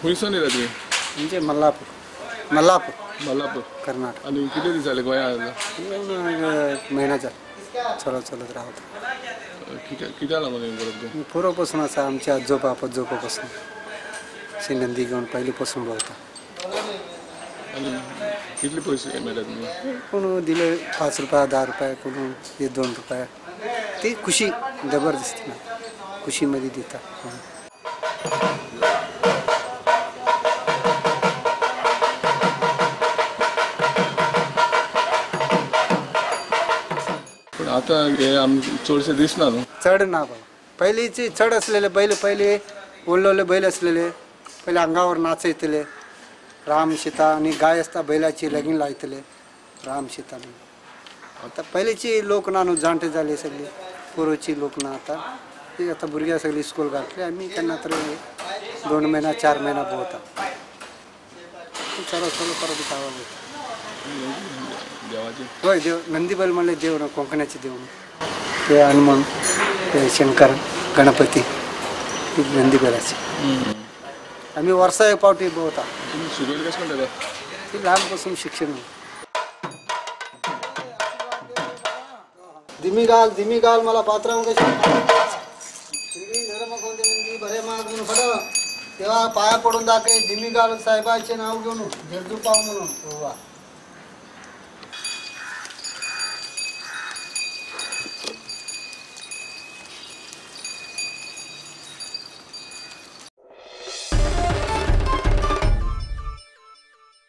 खुंयसून येयला तुमी म्हणजे मल्लापूर मल्लापूर कर्नाटक. आणि किती दीस जाले गोंया आयला एक महिना झाला चलत राहतो. कित्या लागून येऊन परत तू पूर्वपासून असं आमच्या आजोबापासून नंदी घेऊन पहिलीपासून होता. आणि कितले पयशे मेळटा तुमी कोण दिले 5 रुपये 10 रुपये कोण 2 रुपये ती खुशी जबरदस्ती ना खुशीमध्ये देतात. पण आता हे आम चडशे दिसना न्हू चढ ना बाबा पहिलीचे चढ असलेले बैल पहिले ओढलेले बैल असलेले पहिले अंगावर नाचयतले राम सीता आणि गाय असता बैलाची लगीन लायतले राम सीता. आता पहिलेची लोक ना जाणटे झाले सगळे पूर्वची लोक ना आता भुरग्या सगळी स्कूल घातले आम्ही त्यांना तर 2 महिना 4 महिना बोलता सर्व परत आवाज देवाचे होय देव नंदी बैल म्हणले देव ना कोकणाचे देव ते हनुमान ते शंकर गणपती नंदी बैलाचे आम्ही वर्षा एक पावटी बोलता. तुम्ही शिकवले कसं म्हणता ते लहानपासून शिक्षण धीमी गाल मला पात्रांग भरे मागून फड तेव्हा पाया पडून दाखे धीमी गाल साहेबाचे नाव घेऊन झेडू पाव म्हणून